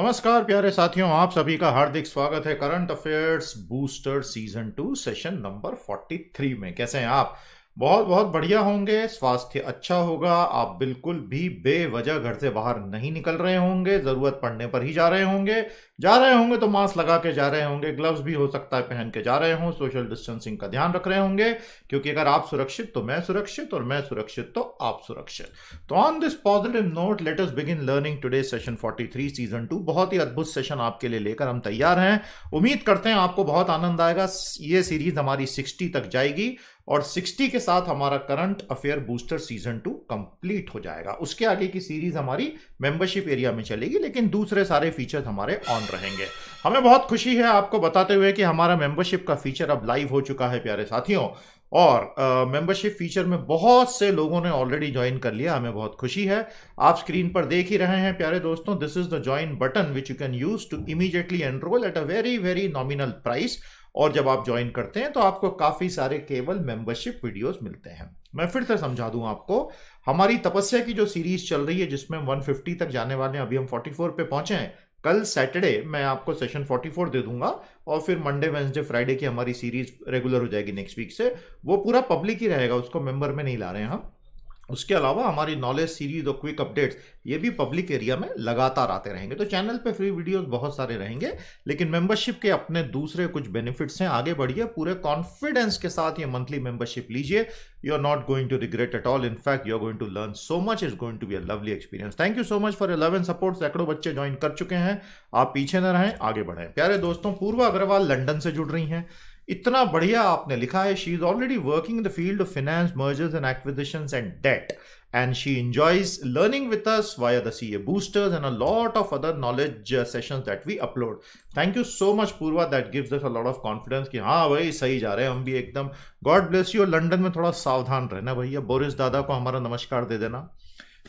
नमस्कार प्यारे साथियों, आप सभी का हार्दिक स्वागत है current affairs booster season 2 session number 43 में। कैसे हैं आप? बहुत बहुत बढ़िया होंगे, स्वास्थ्य अच्छा होगा, आप बिल्कुल भी बेवजह घर से बाहर नहीं निकल रहे होंगे, जरूरत पड़ने पर ही जा रहे होंगे तो मास्क लगा के जा रहे होंगे, ग्लव्स भी हो सकता है पहन के जा रहे हों, सोशल डिस्टेंसिंग का ध्यान रख रहे होंगे, क्योंकि अगर आप सुरक्षित तो मैं सुरक्षित और मैं सुरक्षित तो आप सुरक्षित। तो on this positive note let us begin learning today session 43 season 2। बहुत ही अद्भुत सेशन आपके लिए लेकर हम तैयार हैं। उम्मीद करते हैं आपको बहुत आनंद आएगा। ये सीरीज हमारी 60 तक जाएगी और 60 के साथ हमारा current affair booster season 2 complete हो जाएगा। उसके आगे की सीरीज हमारी मेंबरशिप एरिया में चलेगी, लेकिन दूसरे सारे फीचर्स हमारे ऑन रहेंगे। हमें बहुत खुशी है आपको बताते हुए कि हमारा मेंबरशिप का फीचर अब लाइव हो चुका है प्यारे साथियों, और मेंबरशिप फीचर में बहुत से लोगों ने ऑलरेडी ज्वाइन कर लिया। हमें बहुत खुशी है। आप स्क्रीन पर देख ही रहे हैं प्यारे दोस्तों, this is the join button which you can use to immediately enrol at a very very nominal price. और जब आप ज्वाइन करते हैं तो आपको काफी सारे केवल मेंबरशिप वीडियोस मिलते हैं। मैं फिर से समझा दूं आपको, हमारी तपस्या की जो सीरीज चल रही है जिसमें 150 तक जाने वाले हैं, अभी हम 44 पे पहुंचे हैं। कल सैटरडे मैं आपको सेशन 44 दे दूंगा और फिर मंडे वेंसडे फ्राइडे की हमारी सीरीज रेगुलर हो जाएगी नेक्स्ट वीक से। वो पूरा पब्लिक ही रहेगा, उसको मेंबर में नहीं ला रहे हैं हम। उसके अलावा हमारी नॉलेज सीरीज और क्विक अपडेट्स ये भी पब्लिक एरिया में लगातार आते रहेंगे। तो चैनल पे फ्री वीडियोस बहुत सारे रहेंगे, लेकिन मेंबरशिप के अपने दूसरे कुछ बेनिफिट्स हैं। आगे बढ़िए, पूरे कॉन्फिडेंस के साथ ये मंथली मेंबरशिप लीजिए। You are not going to regret at all, in fact you are going to learn so much, is going to be a lovely experience. Thank you so much for 11 support. सैकड़ों बच्चे join कर चुके हैं, आप पीछे न रहें, आगे बढ़ें। प्यारे दोस्तों, पूर्वा अग्रवाल लंदन से जुड़ रही हैं। इतना बढ़िया आपने लिखा है, she is already working in the field of finance, mergers and acquisitions and debt, and she enjoys learning with us via the CA boosters and a lot of other knowledge sessions that we upload. Thank you so much Purva, that gives us a lot of confidence कि हाँ भाई सही जा रहे हैं हम भी एकदम। God bless you। लंदन में थोड़ा सावधान रहना भैया। बोरिस दादा को हमारा नमस्कार दे देना।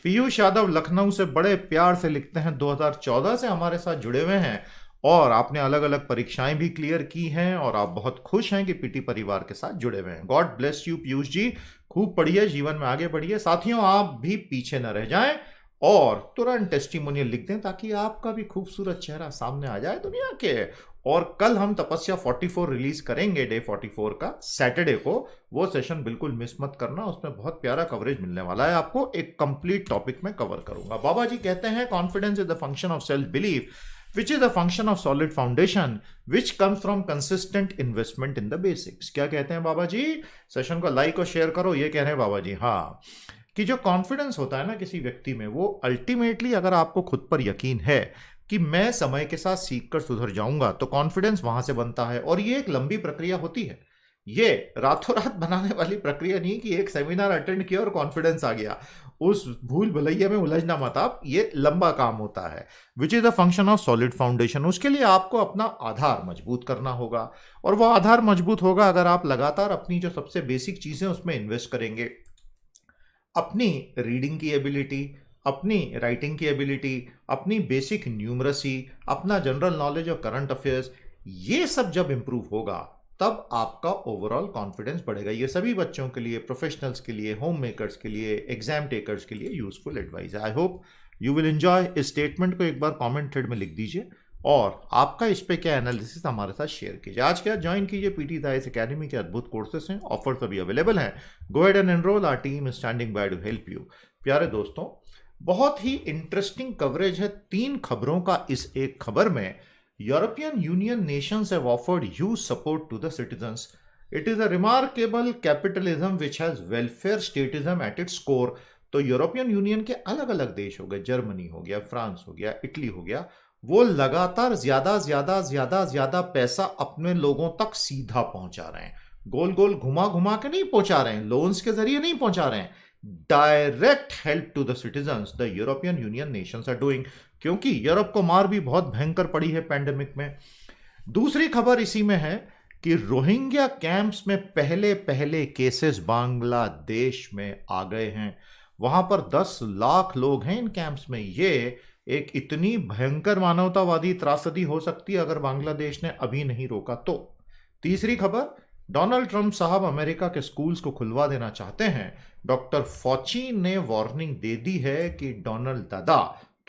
पीयूष यादव लखनऊ से बड़े प्यार से लिखते हैं, 2014 से हमारे साथ जुड़े हुए हैं और आपने अलग अलग परीक्षाएं भी क्लियर की हैं और आप बहुत खुश हैं कि पीटी परिवार के साथ जुड़े हुए हैं। God bless you Piyush ji, खूब पढ़िए, जीवन में आगे बढ़िए। साथियों, आप भी पीछे न रह जाएं और तुरंत टेस्टिमोनियल लिख दें ताकि आपका भी खूबसूरत चेहरा सामने आ जाए दुनिया के। और कल हम तपस्या 44 रिलीज करेंगे, डे 44 का, सैटरडे को। वो सेशन बिल्कुल मिस मत करना, उसमें बहुत प्यारा कवरेज मिलने वाला है आपको। एक कंप्लीट टॉपिक में कवर करूंगा। बाबा जी कहते हैं, confidence is the function of self belief which is a function of solid foundation which comes from consistent investment in the basics। क्या कहते हैं बाबा जी? सेशन को लाइक और शेयर करो, ये कह रहे हैं बाबा जी। हाँ, कि जो कॉन्फिडेंस होता है ना किसी व्यक्ति में, वो अल्टीमेटली अगर आपको खुद पर यकीन है कि मैं समय के साथ सीखकर सुधर जाऊंगा, तो कॉन्फिडेंस वहां से बनता है। और ये एक लंबी प्रक्रिया होती है, ये रातों रात बनाने वाली प्रक्रिया नहीं कि एक सेमिनार अटेंड किया और कॉन्फिडेंस आ गया। उस भूल भुलैया में उलझना मत आप, ये लंबा काम होता है। Which is a function of solid foundation. उसके लिए आपको अपना आधार मजबूत करना होगा, और वो आधार मजबूत होगा अगर आप लगातार अपनी जो सबसे बेसिक चीजें उसमें इन्वेस्ट करेंगे। अपनी रीडिंग की एबिलिटी, अपनी राइटिंग की एबिलिटी, अपनी बेसिक न्यूमरसी, अपना जनरल नॉलेज और करंट अफेयर्स, ये सब जब इंप्रूव होगा तब आपका ओवरऑल कॉन्फिडेंस बढ़ेगा। ये सभी बच्चों के लिए, प्रोफेशनल्स के लिए, होम मेकर्स के लिए, एग्जाम टेकर्स के लिए यूजफुल एडवाइस है। I hope you will enjoy. इस स्टेटमेंट को एक बार कमेंट थ्रेड में लिख दीजिए और आपका इस पे क्या एनालिसिस हमारे साथ शेयर कीजिए। आज क्या ज्वाइन कीजिए पीटी दाइस एकेडमी के अद्भुत कोर्सेस हैं, ऑफर्स अभी अवेलेबल हैं। Go ahead and enrol, our team is standing by to help you. प्यारे दोस्तों, बहुत ही इंटरेस्टिंग कवरेज है 3 खबरों का इस एक खबर में। European Union nations have offered huge support to the citizens. It is a remarkable capitalism which has welfare statism at its core. तो यूरोपियन यूनियन के अलग अलग देश हो गए, जर्मनी हो गया, फ्रांस हो गया, इटली हो गया, वो लगातार ज्यादा पैसा अपने लोगों तक सीधा पहुंचा रहे हैं। गोल गोल घुमा घुमा के नहीं पहुंचा रहे हैं, लोन्स के जरिए नहीं पहुंचा रहे हैं, direct help to the citizens the European Union nations are doing, क्योंकि यूरोप को मार भी बहुत भयंकर पड़ी है पैंडेमिक में। दूसरी खबर इसी में है कि रोहिंग्या कैंप्स में पहले पहले केसेस बांग्लादेश में आ गए हैं। वहां पर 10 लाख लोग हैं इन कैंप्स में। ये एक इतनी भयंकर मानवतावादी त्रासदी हो सकती है अगर बांग्लादेश ने अभी नहीं रोका तो। तीसरी खबर, डोनाल्ड ट्रंप साहब अमेरिका के स्कूल्स को खुलवा देना चाहते हैं। डॉक्टर फॉची ने वार्निंग दे दी है कि डोनाल्ड दादा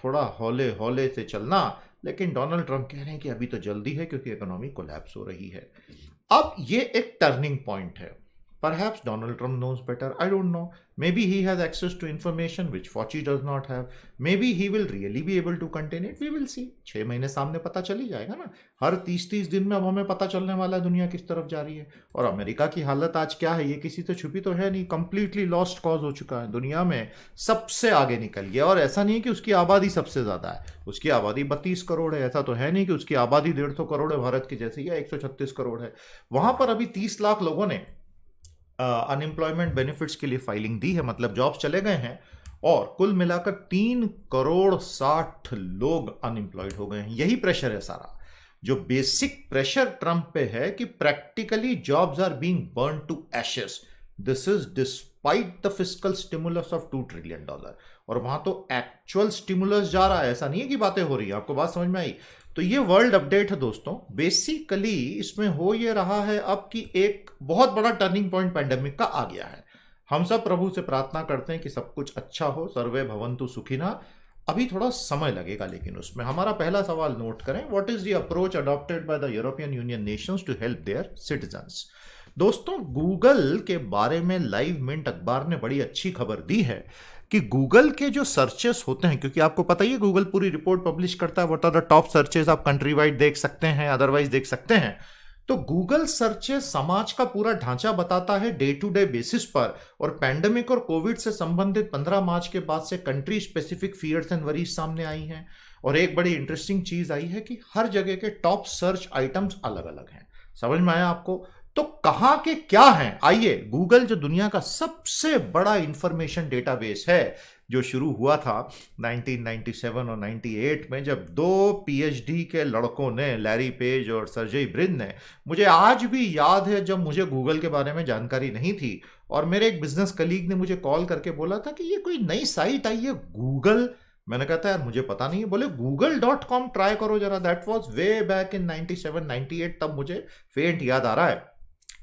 थोड़ा हौले हौले से चलना, लेकिन डोनाल्ड ट्रंप कह रहे हैं कि अभी तो जल्दी है क्योंकि इकोनॉमी कोलैप्स हो रही है। अब ये एक टर्निंग पॉइंट है। Perhaps Donald Trump knows better. I don't know. Maybe he has access to information which Fauci does not have. Maybe he will really be able to contain it. We will see. 6 महीने सामने पता चल ही जाएगा ना। हर 30-30 दिन में अब हमें पता चलने वाला है दुनिया किस तरफ जा रही है। और अमेरिका की हालत आज क्या है ये किसी से छुपी तो है नहीं। कंप्लीटली लॉस्ट कॉज हो चुका है, दुनिया में सबसे आगे निकल गया। और ऐसा नहीं कि उसकी आबादी सबसे ज्यादा है, उसकी आबादी 32 करोड़ है। ऐसा तो है नहीं कि उसकी आबादी 150 करोड़ है भारत की जैसे, या 136 करोड़ है। वहां पर अभी 30 लाख लोगों ने अनएम्प्लॉयमेंट बेनिफिट्स के लिए फाइलिंग दी है, मतलब जॉब्स चले गए हैं। और कुल मिलाकर 3 करोड़ 60 लोग अनएम्प्लॉयड हो गए हैं। यही प्रेशर है सारा, जो बेसिक प्रेशर ट्रंप पे है कि practically jobs are being burn to ashes. This is despite the fiscal stimulus of $2 trillion. और वहां तो एक्चुअल स्टिमुलस जा रहा है, ऐसा नहीं है कि बातें हो रही है। आपको बात समझ में आई? तो ये वर्ल्ड अपडेट है दोस्तों। बेसिकली इसमें हो ये रहा है अब कि एक बहुत बड़ा टर्निंग पॉइंट पैंडेमिक का आ गया है। हम सब प्रभु से प्रार्थना करते हैं कि सब कुछ अच्छा हो, सर्वे भवन्तु सुखिनः। अभी थोड़ा समय लगेगा, लेकिन उसमें हमारा पहला सवाल नोट करें, what is the approach adopted by the European Union nations to help their citizens. दोस्तों, गूगल के बारे में लाइव मिंट अखबार ने बड़ी अच्छी खबर दी है कि गूगल के जो सर्चेस होते हैं, क्योंकि आपको पता ही है गूगल पूरी रिपोर्ट पब्लिश करता है, what are the top searches, आप कंट्री वाइड देख सकते हैं, अदरवाइज देख सकते हैं। तो गूगल सर्चेस समाज का पूरा ढांचा बताता है डे टू डे बेसिस पर। और पैंडेमिक और कोविड से संबंधित 15 मार्च के बाद से country specific fears and worries सामने आई हैं। और एक बड़ी इंटरेस्टिंग चीज आई है कि हर जगह के टॉप सर्च आइटम्स अलग अलग हैं। समझ में आया आपको? तो कहां के क्या हैं? आइए, गूगल जो दुनिया का सबसे बड़ा इंफॉर्मेशन डेटाबेस है, जो शुरू हुआ था 1997 और 98 में, जब 2 पीएचडी के लड़कों ने, लैरी पेज और सर्जेई ब्रिन ने, मुझे आज भी याद है जब मुझे गूगल के बारे में जानकारी नहीं थी और मेरे एक बिजनेस कलीग ने मुझे कॉल करके बोला था कि ये कोई नई साइट आई है गूगल। मैंने कहा था यार मुझे पता नहीं है। बोले google.com ट्राई करो जरा। That was way back in 97-98, तब मुझे फेंट याद आ रहा है,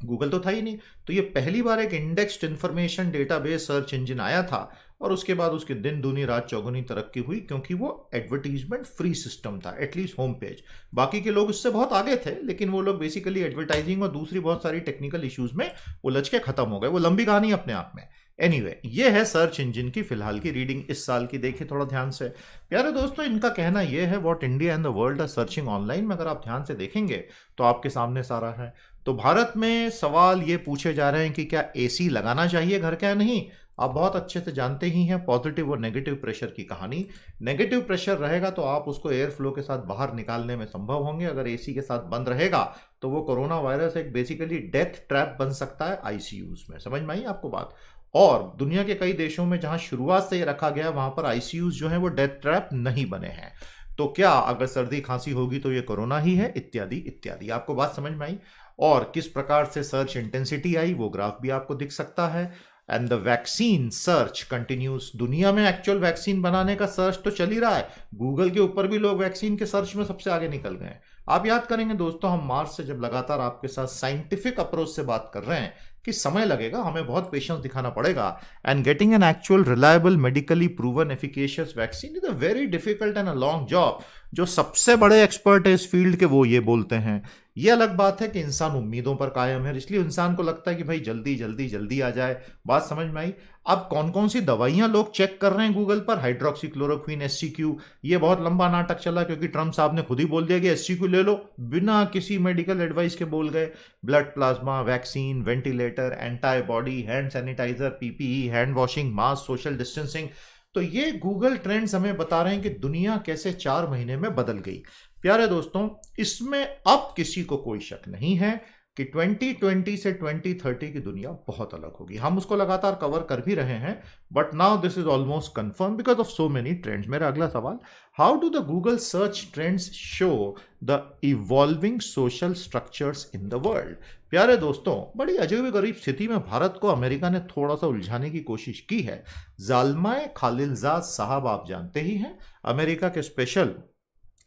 गूगल तो था ही नहीं। तो ये पहली बार एक indexed information database search engine आया था। और उसके बाद उसके दिन दूनी रात चौगुनी तरक्की हुई, क्योंकि वो एडवर्टीजमेंट फ्री सिस्टम था, एटलीस्ट होम पेज। बाकी के लोग उससे बहुत आगे थे, लेकिन वो लोग बेसिकली एडवर्टाइजिंग और दूसरी बहुत सारी टेक्निकल इश्यूज में उलझ के खत्म हो गए। वो लंबी कहानी अपने आप में। एनीवे, ये है सर्च इंजन की फिलहाल की रीडिंग इस साल की। देखिए थोड़ा ध्यान से प्यारे दोस्तों, इनका कहना यह है what India and the world are searching online में। अगर आप ध्यान से देखेंगे तो आपके सामने सारा है। तो भारत में सवाल ये पूछे जा रहे हैं कि क्या एसी लगाना चाहिए घर का या नहीं। आप बहुत अच्छे से जानते ही हैं पॉजिटिव और नेगेटिव प्रेशर की कहानी। नेगेटिव प्रेशर रहेगा तो आप उसको एयर फ्लो के साथ बाहर निकालने में संभव होंगे। अगर एसी के साथ बंद रहेगा तो वो कोरोना वायरस एक बेसिकली डेथ ट्रैप बन सकता है आईसीयूज में। समझ में आई आपको बात? और दुनिया के कई देशों में जहां शुरुआत से ये रखा गया, वहां पर आईसीयूज जो है वो डेथ ट्रैप नहीं बने हैं। तो क्या अगर सर्दी खांसी होगी तो ये कोरोना ही है, इत्यादि इत्यादि। आपको बात समझ में आई? और किस प्रकार से सर्च इंटेंसिटी आई वो ग्राफ भी आपको दिख सकता है। And the vaccine search continuous. दुनिया में एक्चुअल वैक्सीन बनाने का सर्च तो चल ही रहा है, गूगल के ऊपर भी लोग वैक्सीन के सर्च में सबसे आगे निकल गए हैं। आप याद करेंगे दोस्तों, हम मार्च से जब लगातार आपके साथ साइंटिफिक अप्रोच से बात कर रहे हैं कि समय लगेगा, हमें बहुत पेशेंस दिखाना पड़ेगा। And getting an actual reliable medically proven efficacious vaccine is a very difficult and a long job. जो सबसे बड़े एक्सपर्ट है इस फील्ड के वो ये बोलते हैं। ये अलग बात है कि इंसान उम्मीदों पर कायम है, इसलिए इंसान को लगता है कि भाई जल्दी जल्दी जल्दी आ जाए। बात समझ में आई? अब कौन कौन सी दवाइयां लोग चेक कर रहे हैं गूगल पर? Hydroxychloroquine SCQ। ये बहुत लंबा नाटक चला क्योंकि ट्रंप साहब ने खुद ही बोल दिया कि SCQ ले लो, बिना किसी मेडिकल एडवाइस के बोल गए। Blood plasma, vaccine, ventilator, antibody, hand sanitiser, PPE, hand washing, mask, social distancing. तो ये गूगल ट्रेंड्स हमें बता रहे हैं कि दुनिया कैसे 4 महीने में बदल गई। प्यारे दोस्तों, इसमें अब किसी को कोई शक नहीं है कि 2020 से 2030 की दुनिया बहुत अलग होगी। हम उसको लगातार कवर कर भी रहे हैं, but now this is almost confirm because of so many trends. मेरा अगला सवाल, how do the Google search trends show the evolving social structures in the world. प्यारे दोस्तों, बड़ी अजीब गरीब स्थिति में भारत को अमेरिका ने थोड़ा सा उलझाने की कोशिश की है। जालमाए खालिलजाद साहब आप जानते ही हैं, अमेरिका के स्पेशल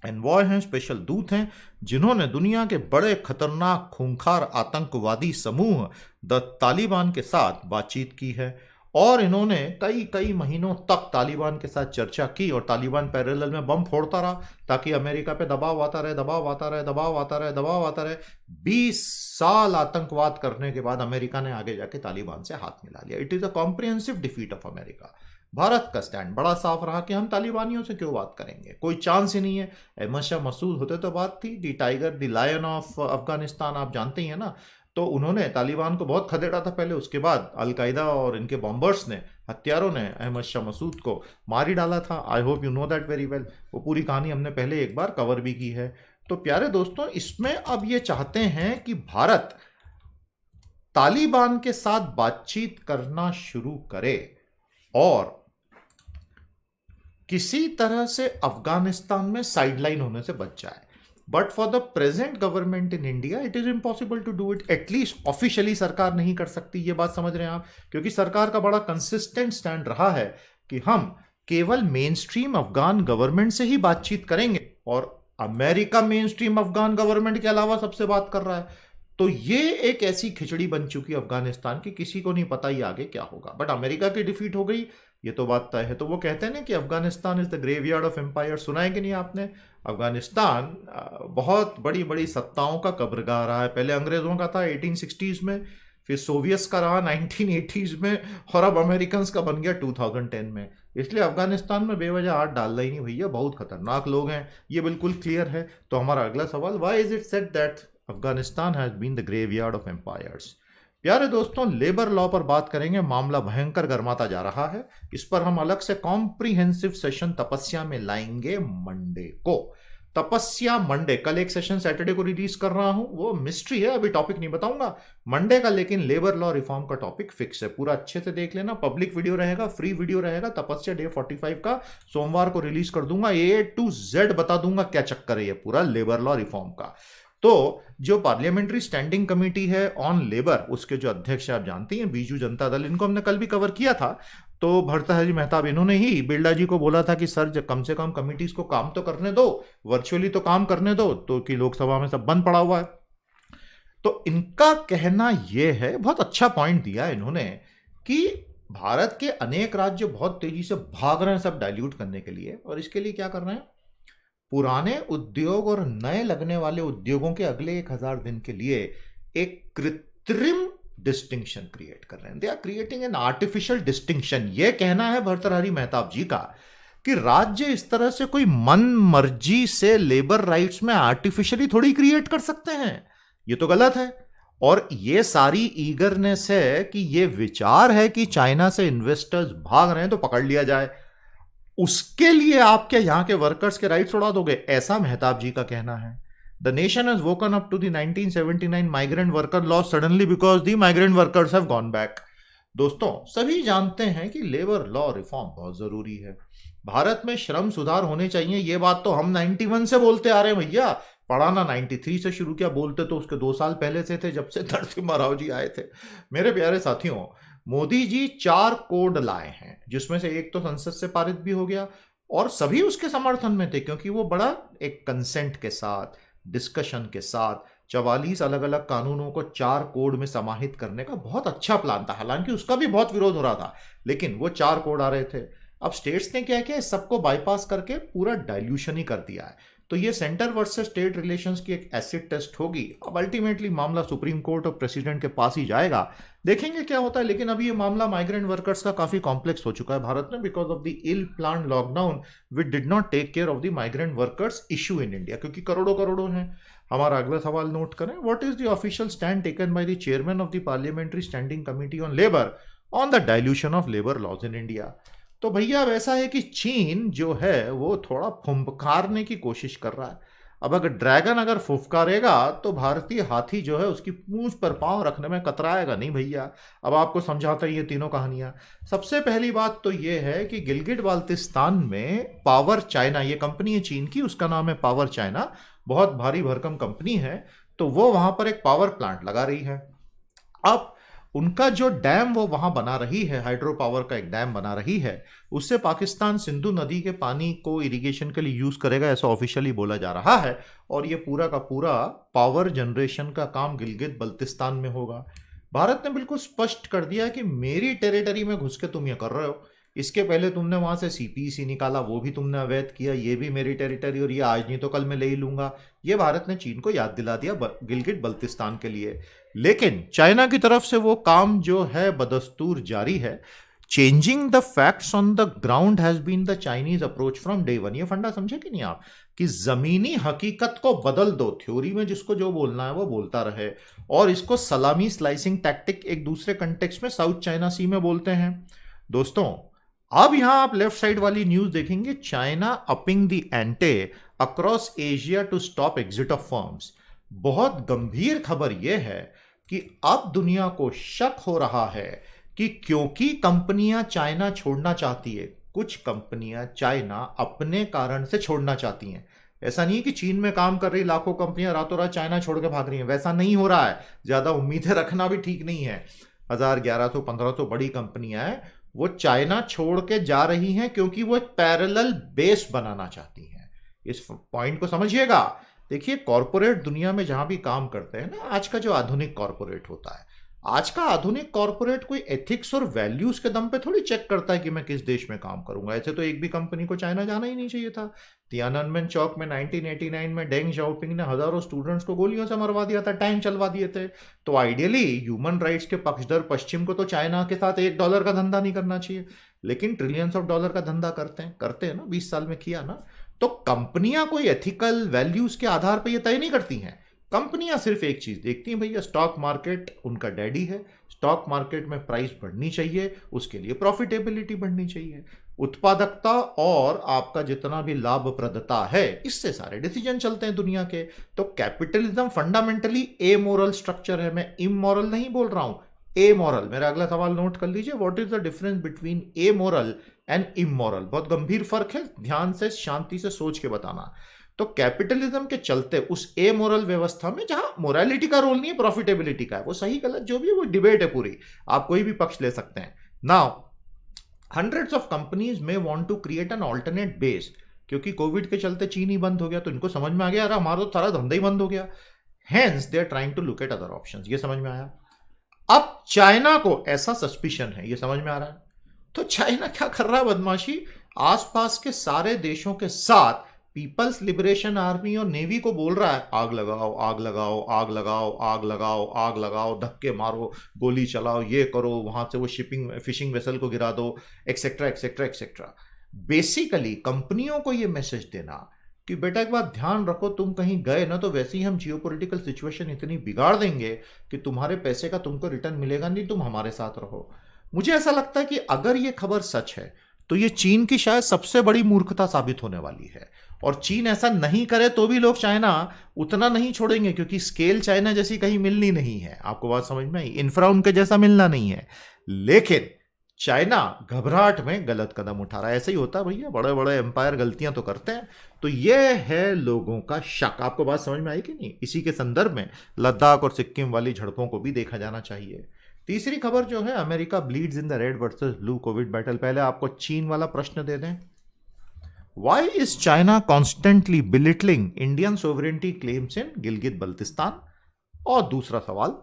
एनवॉय हैं, स्पेशल दूत हैं, जिन्होंने दुनिया के बड़े खतरनाक खूंखार आतंकवादी समूह द तालिबान के साथ बातचीत की है। और इन्होंने कई कई महीनों तक तालिबान के साथ चर्चा की और तालिबान पैरेलल में बम फोड़ता रहा ताकि अमेरिका पे दबाव आता रहे, दबाव आता रहे, दबाव आता रहे, दबाव आता रहे। 20 साल आतंकवाद करने के बाद अमेरिका ने आगे जाके तालिबान से हाथ मिला लिया। It is a comprehensive defeat of America. Bharat का स्टैंड बड़ा साफ रहा कि हम तालिबानियों से क्यों बात करेंगे, कोई चांस ही नहीं है। अहमद शाह मसूद होते तो बात थी, the tiger the lion of Afghanistan, आप जानते ही हैं ना। तो उन्होंने तालिबान को बहुत खदेड़ा था पहले, उसके बाद अलकायदा और इनके बॉम्बर्स ने, हत्यारों ने अहमद शाह मसूद को मार ही डाला था। I hope you know that very well. वो पूरी कहानी हमने पहले एक बार कवर भी की है। तो प्यारे दोस्तों, इसमें अब ये चाहते हैं कि भारत तालिबान के साथ बातचीत करना शुरू करे और किसी तरह से अफगानिस्तान में साइडलाइन होने से बच जाए। But for the present government in India it is impossible to do it. At least officially सरकार नहीं कर सकती, ये बात समझ रहे हैं आप, क्योंकि सरकार का बड़ा कंसिस्टेंट स्टैंड रहा है कि हम केवल मेन स्ट्रीम अफगान गवर्नमेंट से ही बातचीत करेंगे और America main stream Afghan government के अलावा सबसे बात कर रहा है। तो ये एक ऐसी खिचड़ी बन चुकी है अफगानिस्तान की, किसी को नहीं पता ये आगे क्या होगा। बट अमेरिका की डिफीट हो गई, ये तो बात तय है। तो वो कहते हैं ना कि Afghanistan is the graveyard of empire, सुना है कि नहीं आपने? अफगानिस्तान बहुत बड़ी बड़ी सत्ताओं का कब्रगाह रहा है। पहले अंग्रेजों का था 1860s में, फिर सोवियट्स का रहा 1980s में, और अब अमेरिकन का बन गया 2010 में। इसलिए अफगानिस्तान में बेवजह हाथ डालना ही नहीं भैया, बहुत खतरनाक लोग हैं, ये बिल्कुल क्लियर है। तो हमारा अगला सवाल, why is it said that Afghanistan has been the graveyard of empires? प्यारे दोस्तों, लेबर लॉ पर बात करेंगे, मामला भयंकर गर्माता जा रहा है। इस पर हम अलग से कॉम्प्रिहेंसिव सेशन तपस्या में लाएंगे मंडे को। तपस्या मंडे, कल एक सेशन सैटरडे को रिलीज कर रहा हूं, वो मिस्ट्री है, अभी टॉपिक नहीं बताऊंगा मंडे का, लेकिन लेबर लॉ रिफॉर्म का टॉपिक फिक्स है। पूरा अच्छे से देख लेना, पब्लिक वीडियो रहेगा, फ्री वीडियो रहेगा। तपस्या डे 45 का सोमवार को रिलीज कर दूंगा, A to Z बता दूंगा क्या चक्कर है ये पूरा लेबर लॉ रिफॉर्म का। तो जो पार्लियामेंट्री स्टैंडिंग कमेटी है ऑन लेबर, उसके जो अध्यक्ष आप जानती हैं, बीजू जनता दल, इनको हमने कल भी कवर किया था। तो भर्तृहरि मेहताब, इन्होंने ही बिरला जी को बोला था कि सर कम से कम कमिटीज को काम तो करने दो, वर्चुअली तो काम करने दो, तो कि लोकसभा में सब बंद पड़ा हुआ है। तो इनका कहना यह है, बहुत अच्छा पॉइंट दिया इन्होंने, कि भारत के अनेक राज्य बहुत तेजी से भाग रहे हैं सब डाइल्यूट करने के लिए, और इसके लिए क्या कर रहे हैं, पुराने उद्योग और नए लगने वाले उद्योगों के अगले 1000 दिन के लिए एक कृत्रिम डिस्टिंक्शन क्रिएट कर रहे हैं। They are creating an artificial distinction. यह कहना है भर्तृहरि मेहताब जी का कि राज्य इस तरह से कोई मन मर्जी से लेबर राइट्स में आर्टिफिशियली थोड़ी क्रिएट कर सकते हैं, ये तो गलत है। और ये सारी ईगरनेस है कि ये विचार है कि चाइना से इन्वेस्टर्स भाग रहे हैं तो पकड़ लिया जाए, उसके लिए आप क्या यहां के वर्कर्स के राइट्स उड़ा दोगे, ऐसा मेहताब जी का कहना है। The nation has woken up to the 1979 migrant worker law suddenly because the migrant workers have gone back. दोस्तों, सभी जानते हैं कि लेबर लॉ रिफॉर्म बहुत जरूरी है। भारत में श्रम सुधार होने चाहिए, ये बात तो हम 91 से बोलते आ रहे हैं भैया। पढ़ाना 93 से शुरू किया, बोलते तो उसके 2 साल पहले से थे, जब से नरसिम्हा राव जी आए थे। मेरे प्यारे साथियों, मोदी जी 4 कोड लाए हैं, जिसमें से एक तो संसद से पारित भी हो गया, और सभी उसके समर्थन में थे, क्योंकि वो बड़ा एक कंसेंट के साथ, डिस्कशन के साथ 44 अलग अलग कानूनों को 4 कोड में समाहित करने का बहुत अच्छा प्लान था। हालांकि उसका भी बहुत विरोध हो रहा था, लेकिन वो 4 कोड आ रहे थे। अब स्टेट्स ने क्या किया, सबको बाईपास करके पूरा डाइल्यूशन ही कर दिया है। तो ये सेंटर वर्सेस स्टेट रिलेशंस की एक एसिड टेस्ट होगी। अब अल्टीमेटली मामला सुप्रीम कोर्ट और प्रेसिडेंट के पास ही जाएगा, देखेंगे क्या होता है। लेकिन अभी ये मामला माइग्रेंट वर्कर्स का काफी कॉम्प्लेक्स हो चुका है भारत में, because of the ill plan lockdown which did not take care of the migrant workers issue in India, क्योंकि करोड़ों करोड़ों हैं। हमारा अगला सवाल नोट करें, what is the official stand taken by the chairman of the parliamentary standing committee on labour on the dilution of labour laws in India? तो भैया अब ऐसा है कि चीन जो है वो थोड़ा फुंफकारने की कोशिश कर रहा है। अब अगर ड्रैगन अगर फुफकारेगा तो भारतीय हाथी जो है उसकी पूंछ पर पांव रखने में कतराएगा नहीं भैया। अब आपको समझाता ही ये तीनों कहानियां। सबसे पहली बात तो ये है कि गिलगिट बाल्टिस्तान में पावर चाइना, ये कंपनी है चीन की, उसका नाम है पावर चाइना, बहुत भारी भरकम कंपनी है। तो वो वहां पर एक पावर प्लांट लगा रही है। अब उनका जो डैम वो वहां बना रही है, हाइड्रो पावर का एक डैम बना रही है, उससे पाकिस्तान सिंधु नदी के पानी को इरिगेशन के लिए यूज करेगा, ऐसा ऑफिशियली बोला जा रहा है। और ये पूरा का पूरा पावर जनरेशन का काम गिलगित बल्तिस्तान में होगा। भारत ने बिल्कुल स्पष्ट कर दिया कि मेरी टेरिटरी में घुस के तुम ये कर रहे हो। इसके पहले तुमने वहां से सीपीसी निकाला, वो भी तुमने अवैध किया, ये भी मेरी टेरिटरी और ये आज नहीं तो कल मैं ले ही लूंगा। ये भारत ने चीन को याद दिला दिया गिलगिट बल्तिस्तान के लिए। लेकिन चाइना की तरफ से वो काम जो है बदस्तूर जारी है। Changing the facts on the ground has been the Chinese approach from day one. ये फंडा समझे कि नहीं आप, कि जमीनी हकीकत को बदल दो, थ्योरी में जिसको जो बोलना है वो बोलता रहे, और इसको सलामी स्लाइसिंग टैक्टिक एक दूसरे कंटेक्स्ट में साउथ चाइना सी में बोलते हैं। दोस्तों, अब यहां आप लेफ्ट साइड वाली न्यूज देखेंगे, China upping the ante across Asia to stop exit of firms. बहुत गंभीर खबर यह है कि अब दुनिया को शक हो रहा है कि क्योंकि कंपनियां चाइना छोड़ना चाहती है, कुछ कंपनियां चाइना अपने कारण से छोड़ना चाहती हैं। ऐसा नहीं है कि चीन में काम कर रही लाखों कंपनियां रातों रात चाइना छोड़ के भाग रही हैं, वैसा नहीं हो रहा है। ज्यादा उम्मीदें रखना भी ठीक नहीं है। 1000, 1100, 1500 बड़ी कंपनियां हैं, वो चाइना छोड़ के जा रही हैं क्योंकि वो एक पैरेलल बेस बनाना चाहती हैं। इस पॉइंट को समझिएगा। देखिए, कॉरपोरेट दुनिया में जहां भी काम करते हैं ना, आज का जो आधुनिक कॉरपोरेट होता है, आज का आधुनिक कॉरपोरेट कोई एथिक्स और वैल्यूज के दम पे थोड़ी चेक करता है कि मैं किस देश में काम करूंगा। ऐसे तो एक भी कंपनी को चाइना जाना ही नहीं चाहिए था। तियाननमेन चौक में 1989 में डेंग शाओपिंग ने हजारों स्टूडेंट्स को गोलियों से मरवा दिया था, टैंक चलवा दिए थे। तो आइडियली ह्यूमन राइट्स के पक्षधर पश्चिम को तो चाइना के साथ $1 का धंधा नहीं करना चाहिए, लेकिन ट्रिलियंस ऑफ डॉलर का धंधा करते हैं ना, 20 साल में किया ना। तो कंपनियां कोई एथिकल वैल्यूज के आधार पर यह तय नहीं करती हैं। कंपनियां सिर्फ एक चीज देखती हैं, भैया स्टॉक मार्केट उनका डैडी है, स्टॉक मार्केट में प्राइस बढ़नी चाहिए, उसके लिए प्रॉफिटेबिलिटी बढ़नी चाहिए, उत्पादकता और आपका जितना भी लाभप्रदता है, इससे सारे डिसीजन चलते हैं दुनिया के। तो कैपिटलिज्म फंडामेंटली ए मोरल स्ट्रक्चर है। मैं इमोरल नहीं बोल रहा हूं, ए मोरल। मेरा अगला सवाल नोट कर लीजिए, what is the difference between A moral and immoral. बहुत गंभीर फर्क है, ध्यान से शांति से सोच के बताना। तो कैपिटलिज्म के चलते उस ए मोरल व्यवस्था में जहां मोरालिटी का रोल नहीं है, प्रॉफिटेबिलिटी का है, वो सही गलत जो भी है वो डिबेट है पूरी, आप कोई भी पक्ष ले सकते हैं। Now hundreds of companies may want to create an alternate base, क्योंकि कोविड के चलते चीन ही बंद हो गया, तो इनको समझ में आ गया, अरे हमारा तो सारा धंधा ही बंद हो गया। Hence they are trying to look at other options. ये समझ में आया। अब चाइना को ऐसा सस्पिशन है, ये समझ में आ रहा है। तो चाइना क्या कर रहा है बदमाशी, आसपास के सारे देशों के साथ पीपल्स लिबरेशन आर्मी और नेवी को बोल रहा है, आग लगाओ, आग लगाओ, आग लगाओ, आग लगाओ, आग लगाओ, धक्के मारो, गोली चलाओ, ये करो, वहां से वो फिशिंग वेसल को गिरा दो, एक्सेट्रा एक्सेट्रा एक्सेट्रा। बेसिकली कंपनियों को ये मैसेज देना कि बेटा एक बात ध्यान रखो, तुम कहीं गए ना तो वैसे ही हम जियोपॉलिटिकल सिचुएशन इतनी बिगाड़ देंगे कि तुम्हारे पैसे का तुमको रिटर्न मिलेगा नहीं, तुम हमारे साथ रहो। मुझे ऐसा लगता है कि अगर ये खबर सच है तो ये चीन की शायद सबसे बड़ी मूर्खता साबित होने वाली है। और चीन ऐसा नहीं करे तो भी लोग चाइना उतना नहीं छोड़ेंगे, क्योंकि स्केल चाइना जैसी कहीं मिलनी नहीं है। आपको बात समझ में आई, इंफ्रा उनके जैसा मिलना नहीं है। लेकिन चाइना घबराहट में गलत कदम उठा रहा है। ऐसे ही होता है भैया, बड़े बड़े एम्पायर गलतियां तो करते हैं। तो यह है लोगों का शक। आपको बात समझ में आई कि नहीं। इसी के संदर्भ में लद्दाख और सिक्किम वाली झड़पों को भी देखा जाना चाहिए। तीसरी खबर जो है, America bleeds in the red versus blue Covid battle. पहले आपको चीन वाला प्रश्न दे दें, why is China constantly belittling Indian sovereignty claims in Gilgit Baltistan. और दूसरा सवाल,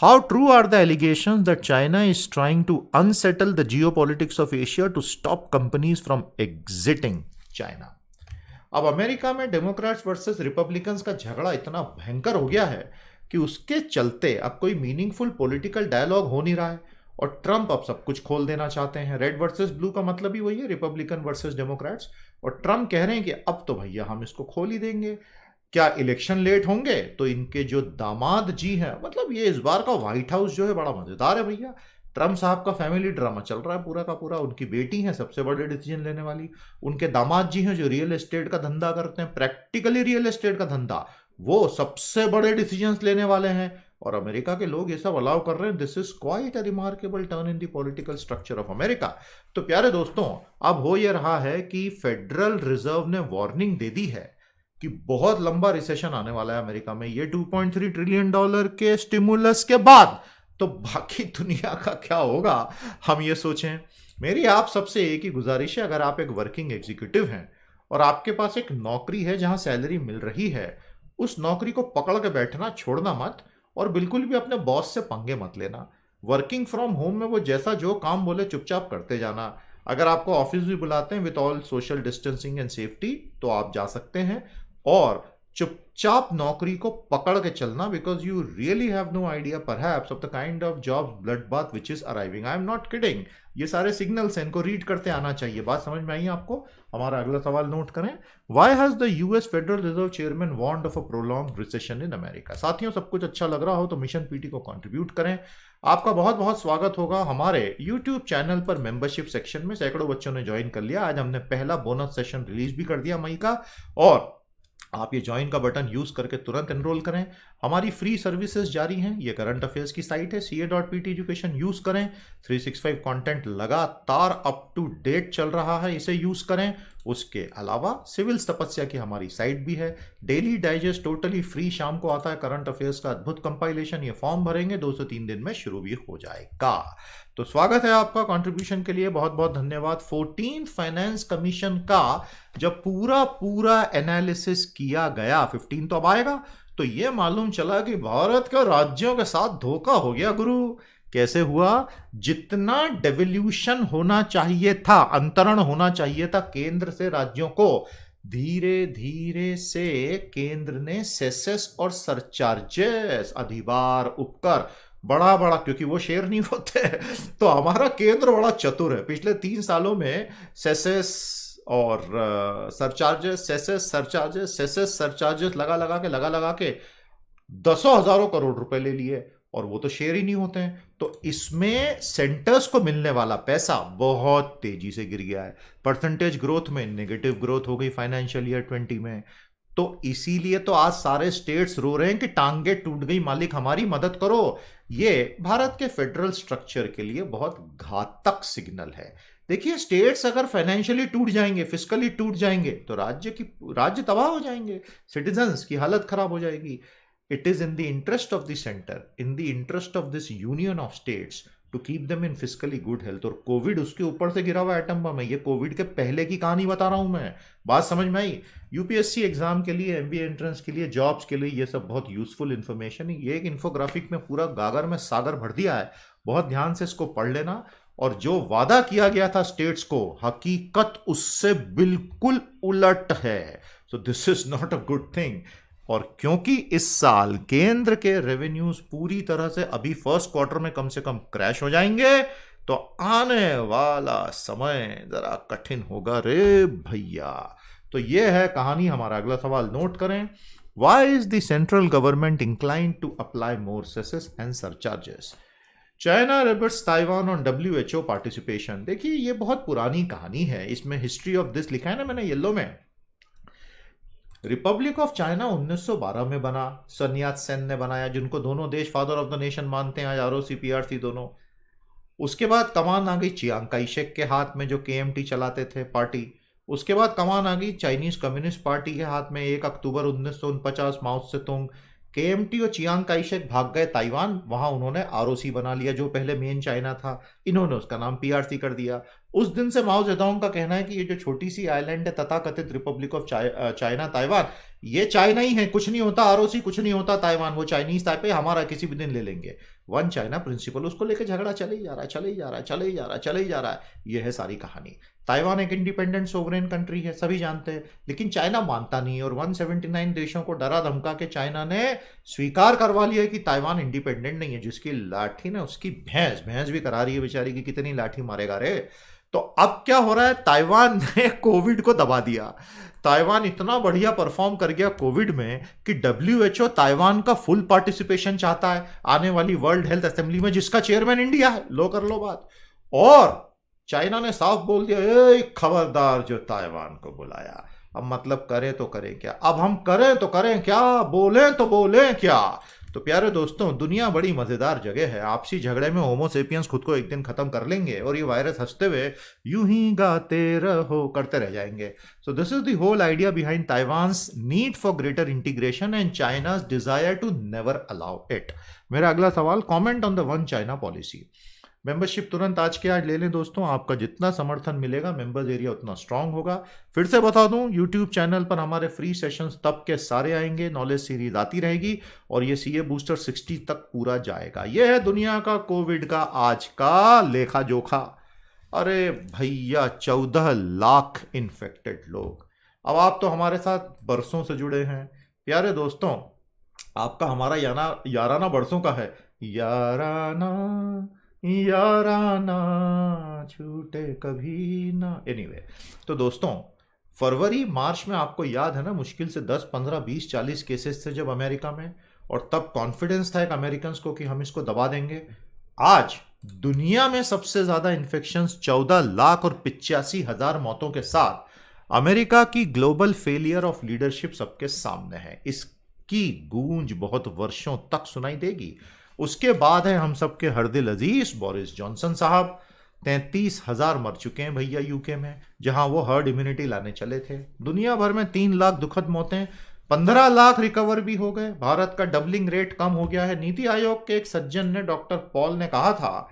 how true are the allegations that China is trying to unsettle the geopolitics of Asia to stop companies from exiting China. अब अमेरिका में Democrats versus Republicans का झगड़ा इतना भयंकर हो गया है कि उसके चलते अब कोई मीनिंगफुल पॉलिटिकल डायलॉग हो नहीं रहा है, और ट्रंप अब सब कुछ खोल देना चाहते हैं। रेड वर्सेस ब्लू का मतलब ही वही है, रिपब्लिकन वर्सेस डेमोक्रेट्स। और ट्रंप कह रहे हैं कि अब तो भैया हम इसको खोल ही देंगे। क्या इलेक्शन लेट होंगे तो इनके जो दामाद जी हैं, मतलब ये इस बार का व्हाइट हाउस जो है बड़ा मजेदार है भैया। ट्रंप साहब का फैमिली ड्रामा चल रहा है पूरा का पूरा। उनकी बेटी है सबसे बड़े डिसीजन लेने वाली, उनके दामाद जी हैं जो रियल एस्टेट का धंधा करते हैं, प्रैक्टिकली रियल एस्टेट का धंधा, वो सबसे बड़े डिसीजंस लेने वाले हैं। और अमेरिका के लोग ये सब अलाउ कर रहे हैं। This is quite a remarkable turn in the political structure of America. तो प्यारे दोस्तों, अब हो ये रहा है कि फेडरल रिजर्व ने वार्निंग दे दी है कि बहुत लंबा रिसेशन आने वाला है अमेरिका में। ये $2.3 ट्रिलियन के स्टिमुलस के बाद तो बाकी दुनिया का क्या होगा, हम ये सोचें। मेरी आप सबसे एक ही गुजारिश है, अगर आप एक वर्किंग एग्जीक्यूटिव हैं और आपके पास एक नौकरी है जहां सैलरी मिल रही है, उस नौकरी को पकड़ के बैठना छोड़ना मत। और बिल्कुल भी अपने बॉस से पंगे मत लेना। वर्किंग फ्रॉम होम में वो जैसा जो काम बोले चुपचाप करते जाना। अगर आपको ऑफिस भी बुलाते हैं with all social distancing and safety तो आप जा सकते हैं, और चुपचाप नौकरी को पकड़ के चलना, because you really have no idea perhaps of the kind of job blood bath which is arriving. I am not kidding, ये सारे सिग्नल्स हैं, इनको रीड करते आना चाहिए। बात समझ में आई आपको? हमारा अगला सवाल नोट करें। Why has the US Federal Reserve chairman warned of a prolonged recession in America? साथियों, सब कुछ अच्छा लग रहा हो तो मिशन पीटी को कंट्रीब्यूट करें। आपका बहुत बहुत स्वागत होगा हमारे यूट्यूब चैनल पर। मेंबरशिप सेक्शन में सैकड़ों बच्चों ने ज्वाइन कर लिया। आज हमने पहला बोनस सेशन रिलीज भी कर दिया मई का, और आप ये ज्वाइन का बटन यूज करके तुरंत एनरोल करें। हमारी फ्री सर्विसेज जारी हैं। ये करंट अफेयर्स की साइट है, ca.pt एजुकेशन यूज करें। 365 कंटेंट लगातार अप टू डेट चल रहा है, इसे यूज करें। उसके अलावा सिविल तपस्या की हमारी साइट भी है, डेली डाइजेस्ट टोटली फ्री शाम को आता है, करंट अफेयर्स का अद्भुत कंपाइलेशन। ये फॉर्म भरेंगे 2 से 3 दिन में शुरू भी हो जाएगा। तो स्वागत है आपका कंट्रीब्यूशन के लिए, बहुत बहुत धन्यवाद। 14th फाइनेंस कमीशन का जब पूरा एनालिसिस किया गया, 15 तो अब आएगा, तो ये मालूम चला कि भारत का राज्यों के साथ धोखा हो गया गुरु। कैसे हुआ? जितना डेवल्यूशन होना चाहिए था, अंतरण होना चाहिए था केंद्र से राज्यों को, धीरे धीरे से केंद्र ने सेसेस और सरचार्जेस, अधिभार, उपकर बड़ा बड़ा, क्योंकि वो शेयर नहीं होते, तो हमारा केंद्र बड़ा चतुर है। पिछले 3 सालों में सेसेस और सरचार्जेस लगा के दसों हजारों करोड़ रुपए ले लिए, और वो तो शेयर ही नहीं होते हैं। तो इसमें सेंटर्स को मिलने वाला पैसा बहुत तेजी से गिर गया है। परसेंटेज ग्रोथ में नेगेटिव ग्रोथ हो गई फाइनेंशियल ईयर 20 में। तो इसीलिए तो आज सारे स्टेट्स रो रहे हैं कि टांगे टूट गई मालिक, हमारी मदद करो। ये भारत के फेडरल स्ट्रक्चर के लिए बहुत घातक सिग्नल है। देखिए, स्टेट्स अगर फाइनेंशियली टूट जाएंगे, फिजिकली टूट जाएंगे, तो राज्य तबाह हो जाएंगे, सिटीजन्स की हालत खराब हो जाएगी। It is in the interest of the centre, in the interest of this union of states to keep them in physically good health. और कोविड उसके ऊपर से गिरा हुआ एटम बम है। ये कोविड के पहले की कहानी बता रहा हूं मैं। बात समझ में आई? यूपीएससी एग्जाम के लिए, एमबीए एंट्रेंस के लिए, जॉब्स के लिए ये सब बहुत यूजफुल इंफॉर्मेशन है। ये एक इन्फोग्राफिक में पूरा गागर में सागर भर दिया है, बहुत ध्यान से इसको पढ़ लेना। और जो वादा किया गया था स्टेट्स को, हकीकत उससे बिल्कुल उलट है। सो this is not a good thing. और क्योंकि इस साल केंद्र के रेवेन्यूज पूरी तरह से अभी फर्स्ट क्वार्टर में कम से कम क्रैश हो जाएंगे, तो आने वाला समय जरा कठिन होगा रे भैया। तो ये है कहानी। हमारा अगला सवाल नोट करें। Why is the central government inclined to apply more cesses and surcharges? China rebuts Taiwan on WHO participation. देखिए, ये बहुत पुरानी कहानी है, इसमें हिस्ट्री ऑफ दिस लिखा है ना मैंने येलो में। रिपब्लिक ऑफ चाइना 1912 में बना, सन यात सेन ने बनाया, जिनको दोनों देश फादर ऑफ द नेशन मानते हैं आज, ROC PRC दोनों। उसके बाद कमान आ गई चियांग काई शेक के हाथ में, जो KMT चलाते थे पार्टी। उसके बाद कमान आ गई चाइनीज कम्युनिस्ट पार्टी के हाथ में, 1 अक्टूबर 1949 माओ त्से-तुंग। KMT और चियांग काई शेक भाग गए ताइवान, वहां उन्होंने ROC बना लिया, जो पहले मेन चाइना था, इन्होंने उसका नाम PRC कर दिया। उस दिन से माओ जेडोंग का कहना है कि ये जो छोटी सी आइलैंड है तथाकथित रिपब्लिक ऑफ चाइना ताइवान, ये चाइना ही है, कुछ नहीं होता ROC, कुछ नहीं होता ताइवान, वो चाइनीज ताइपे हमारा किसी भी दिन ले लेंगे। वन चाइना प्रिंसिपल, उसको लेकर झगड़ा चले ही जा रहा है। ये है सारी कहानी। ताइवान एक इंडिपेंडेंट सोवरेन कंट्री है, सभी जानते हैं, लेकिन चाइना मानता नहीं है। और 179 देशों को डरा धमका के चाइना ने स्वीकार करवा लिया कि ताइवान इंडिपेंडेंट नहीं है। जिसकी लाठी ना उसकी भैंस भी करा रही है बेचारी की, कितनी लाठी मारेगा रे। तो अब क्या हो रहा है? ताइवान ने कोविड को दबा दिया। ताइवान इतना बढ़िया परफॉर्म कर गया कोविड में कि WHO ताइवान का फुल पार्टिसिपेशन चाहता है आने वाली वर्ल्ड हेल्थ असेंबली में, जिसका चेयरमैन इंडिया है। लो कर लो बात। और चाइना ने साफ बोल दिया, ए खबरदार जो ताइवान को बुलाया। अब मतलब करें तो करें क्या? अब हम करें तो करें क्या? बोलें तो बोलें क्या? तो प्यारे दोस्तों, दुनिया बड़ी मजेदार जगह है। आपसी झगड़े में होमो सेपियंस खुद को एक दिन खत्म कर लेंगे, और ये वायरस हंसते हुए यूं ही गाते रहो करते रह जाएंगे। So this is the whole idea behind Taiwan's need for greater integration and China's desire to never allow it. मेरा अगला सवाल, comment on the one China policy. Membership तुरंत आज के आज ले लें दोस्तों, आपका जितना समर्थन मिलेगा मेंबर्स एरिया उतना स्ट्रांग होगा। फिर से बता दूं, यूट्यूब चैनल पर हमारे फ्री सेशंस तब के सारे आएंगे, नॉलेज सीरीज आती रहेगी और ये सीए बूस्टर 60 तक पूरा जाएगा। ये है दुनिया का कोविड का आज का लेखा जोखा। अरे भैया 14 लाख इन्फेक्टेड लोग। अब आप तो हमारे साथ बरसों से जुड़े हैं प्यारे दोस्तों, आपका हमारा याराना बरसों का है। याराना याराना छूटे कभी ना। एनीवे, तो दोस्तों फरवरी मार्च में आपको याद है ना, मुश्किल से 10 15 20 40 केसेस थे जब अमेरिका में, और तब कॉन्फिडेंस था एक अमेरिकन को कि हम इसको दबा देंगे। आज दुनिया में सबसे ज्यादा इन्फेक्शंस 14 लाख और 85,000 मौतों के साथ अमेरिका की ग्लोबल फेलियर ऑफ लीडरशिप सबके सामने है। इसकी गूंज बहुत वर्षों तक सुनाई देगी। उसके बाद है हम सबके हरदिल अजीज बोरिस जॉनसन साहब। 33,000 मर चुके हैं भैया यूके में, जहां वो हर्ड इम्यूनिटी लाने चले थे। दुनिया भर में 3 लाख दुखद मौतें, 15 लाख रिकवर भी हो गए। भारत का डबलिंग रेट कम हो गया है। नीति आयोग के एक सज्जन ने, डॉक्टर पॉल ने कहा था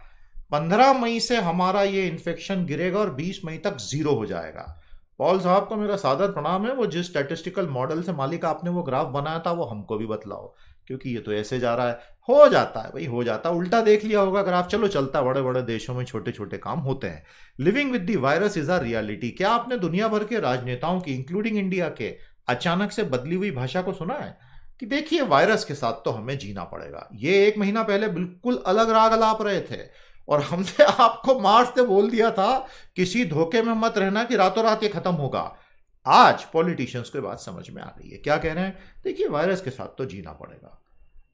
15 मई से हमारा ये इन्फेक्शन गिरेगा और 20 मई तक जीरो हो जाएगा। पॉल साहब को मेरा सादर प्रणाम है। वो जिस स्टैटिस्टिकल मॉडल से मालिक आपने वो ग्राफ बनाया था वो हमको भी बतलाओ, क्योंकि ये तो ऐसे जा रहा है। हो जाता है भाई, हो जाता है। उल्टा देख लिया होगा ग्राफ। चलो चलता है, बड़े बड़े देशों में छोटे छोटे काम होते हैं। Living with the virus is a reality. क्या आपने दुनिया भर के राजनेताओं की, इंक्लूडिंग इंडिया के, अचानक से बदली हुई भाषा को सुना है कि देखिए वायरस के साथ तो हमें जीना पड़ेगा? ये 1 महीना पहले बिल्कुल अलग राग अलाप रहे थे और हमने आपको मार्च से बोल दिया था किसी धोखे में मत रहना कि रातों रात ये खत्म होगा। आज पॉलिटिशियंस को बात समझ में आ गई है। क्या कह रहे हैं? देखिए वायरस के साथ तो जीना पड़ेगा।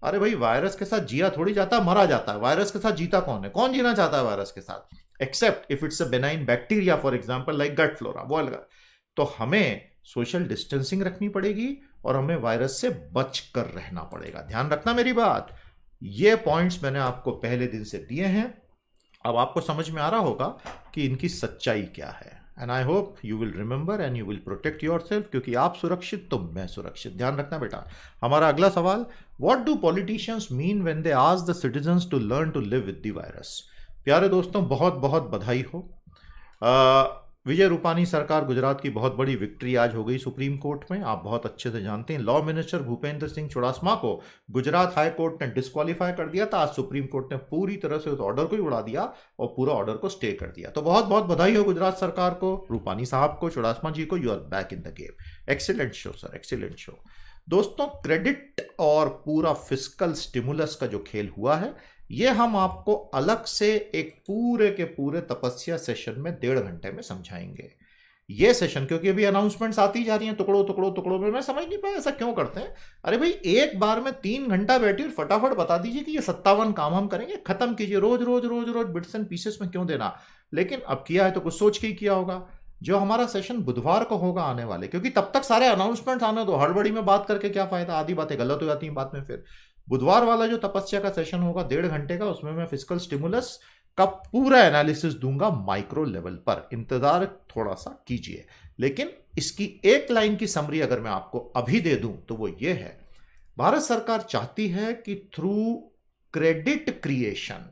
अरे भाई, वायरस के साथ जिया थोड़ी जाता, मरा जाता है। वायरस के साथ जीता कौन है? कौन जीना चाहता है वायरस के साथ? Except if it's a benign bacteria, for example like gut flora, वो अलग। तो हमें सोशल डिस्टेंसिंग रखनी पड़ेगी और हमें वायरस से बच कर रहना पड़ेगा। ध्यान रखना मेरी बात। ये पॉइंट्स मैंने आपको पहले दिन से दिए हैं। अब आपको समझ में आ रहा होगा कि इनकी सच्चाई क्या है। And I hope you will remember and you will protect your self, क्योंकि आप सुरक्षित तो मैं सुरक्षित। ध्यान रखना बेटा। हमारा अगला सवाल, what do politicians mean when they ask the citizens to learn to live with the virus? प्यारे दोस्तों, बहुत बहुत बधाई हो। विजय रूपानी सरकार गुजरात की बहुत बड़ी विक्ट्री आज हो गई सुप्रीम कोर्ट में। आप बहुत अच्छे से जानते हैं, लॉ मिनिस्टर भूपेंद्र सिंह चुड़ासमा को गुजरात हाई कोर्ट ने डिस्क्वालीफाई कर दिया था। आज सुप्रीम कोर्ट ने पूरी तरह से उस ऑर्डर को ही उड़ा दिया और पूरा ऑर्डर को स्टे कर दिया। तो बहुत बहुत बधाई हो गुजरात सरकार को, रूपानी साहब को, चुड़ासमा जी को। You are back in the game. Excellent show sir, excellent show. दोस्तों, क्रेडिट और पूरा फिस्कल स्टिमुलस का जो खेल हुआ है, ये हम आपको अलग से एक पूरे के पूरे तपस्या सेशन में 1.5 घंटे में समझाएंगे। ये सेशन, क्योंकि अभी अनाउंसमेंट्स आती जा रही हैं टुकड़ों टुकड़ों टुकड़ों में, मैं समझ नहीं पाया ऐसा क्यों करते हैं। अरे भाई, एक बार में 3 घंटा बैठिए और फटाफट बता दीजिए कि ये 57 काम हम करेंगे, खत्म कीजिए। रोज रोज रोज रोज बिट्स एंड पीसेस में क्यों देना? लेकिन अब किया है तो कुछ सोच के ही किया होगा। जो हमारा सेशन बुधवार को होगा आने वाले, क्योंकि तब तक सारे अनाउंसमेंट्स आने दो, हड़बड़ी में बात करके क्या फायदा, आधी बातें गलत हो जाती हैं बाद में। फिर बुधवार वाला जो तपस्या का सेशन होगा 1.5 घंटे का, उसमें मैं फिस्कल स्टिमुलस का पूरा एनालिसिस दूंगा माइक्रो लेवल पर। इंतजार थोड़ा सा कीजिए। लेकिन इसकी एक लाइन की समरी अगर मैं आपको अभी दे दूं तो वो ये है, भारत सरकार चाहती है कि थ्रू क्रेडिट क्रिएशन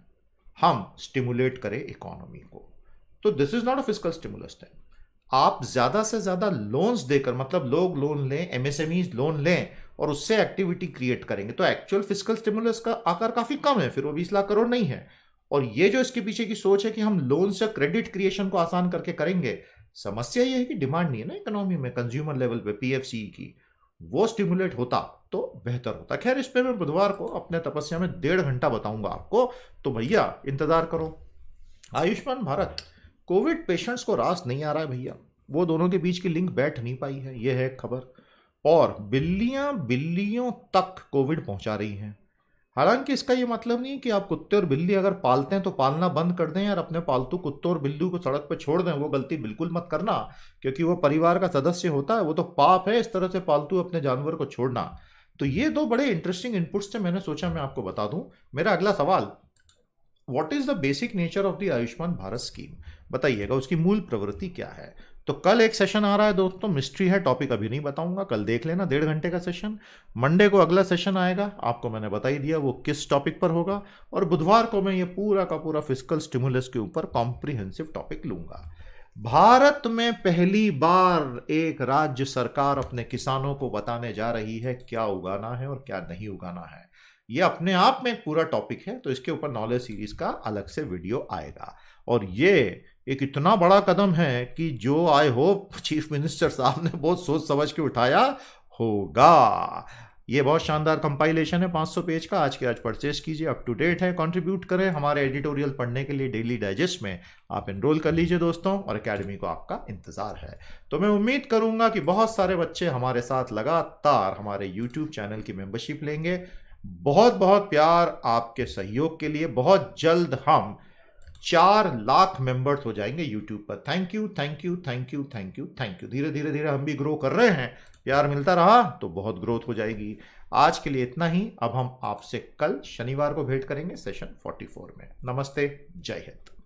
हम स्टिमुलेट करें इकोनॉमी को। तो this is not a fiscal stimulus. आप ज्यादा से ज्यादा लोन्स देकर, मतलब लोग लोन लें, एमएसएमईज लोन लें और उससे एक्टिविटी क्रिएट करेंगे, तो एक्चुअल फिस्कल स्टिमुलस का आकार काफी कम है, फिर वो 20 लाख करोड़ नहीं है। और ये जो इसके पीछे की सोच है कि हम लोन से क्रेडिट क्रिएशन को आसान करके करेंगे, समस्या ये है कि डिमांड नहीं है ना इकोनॉमी में, कंज्यूमर लेवल पे पीएफसी की। वो स्टिमुलेट होता तो बेहतर होता। खैर, इस पे मैं बुधवार को अपने तपस्या में 1.5 घंटा बताऊंगा आपको, तो भैया इंतजार करो। आयुष्मान भारत, कोविड पेशेंट्स को रास नहीं आ रहा है भैया, वो दोनों के बीच की लिंक बैठ नहीं पाई है, ये है खबर। और बिल्लियां बिल्लियों तक कोविड पहुंचा रही हैं। हालांकि इसका ये मतलब नहीं कि आप कुत्ते और बिल्ली अगर पालते हैं तो पालना बंद कर दें यार, अपने पालतू कुत्तों और बिल्ली को सड़क पर छोड़ दें। वो गलती बिल्कुल मत करना, क्योंकि वो परिवार का सदस्य होता है। वो तो पाप है इस तरह से पालतू अपने जानवर को छोड़ना। तो ये 2 बड़े इंटरेस्टिंग इनपुट्स थे, मैंने सोचा मैं आपको बता दूं। मेरा अगला सवाल, what is the basic nature of the Ayushman Bharat scheme? बताइएगा, उसकी मूल प्रवृत्ति क्या है? तो कल एक सेशन आ रहा है दोस्तों, मिस्ट्री है, टॉपिक अभी नहीं बताऊंगा, कल देख लेना, 1.5 घंटे का सेशन। मंडे को अगला सेशन आएगा, आपको मैंने बता ही दिया वो किस टॉपिक पर होगा। और बुधवार को मैं ये पूरा का पूरा फिस्कल स्टिमुलस के ऊपर कॉम्प्रिहेंसिव टॉपिक लूंगा। भारत में पहली बार एक राज्य सरकार अपने किसानों को बताने जा रही है क्या उगाना है और क्या नहीं उगाना है। ये अपने आप में एक पूरा टॉपिक है, तो इसके ऊपर नॉलेज सीरीज का अलग से वीडियो आएगा। और ये एक इतना बड़ा कदम है कि जो आई होप चीफ मिनिस्टर साहब ने बहुत सोच समझ के उठाया होगा। ये बहुत शानदार कंपाइलेशन है 500 पेज का, आज के आज परचेज कीजिए, अप टू डेट है। कंट्रीब्यूट करें हमारे एडिटोरियल पढ़ने के लिए डेली डाइजेस्ट में, आप एनरोल कर लीजिए दोस्तों, और एकेडमी को आपका इंतजार है। तो मैं उम्मीद करूंगा कि बहुत सारे बच्चे हमारे साथ लगातार हमारे यूट्यूब चैनल की मेंबरशिप लेंगे। बहुत बहुत प्यार आपके सहयोग के लिए। बहुत जल्द हम 4 लाख मेंबर्स हो जाएंगे यूट्यूब पर। Thank you thank you thank you thank you thank you. धीरे धीरे धीरे हम भी ग्रो कर रहे हैं, प्यार मिलता रहा तो बहुत ग्रोथ हो जाएगी। आज के लिए इतना ही। अब हम आपसे कल शनिवार को भेंट करेंगे सेशन 44 में। नमस्ते, जय हिंद।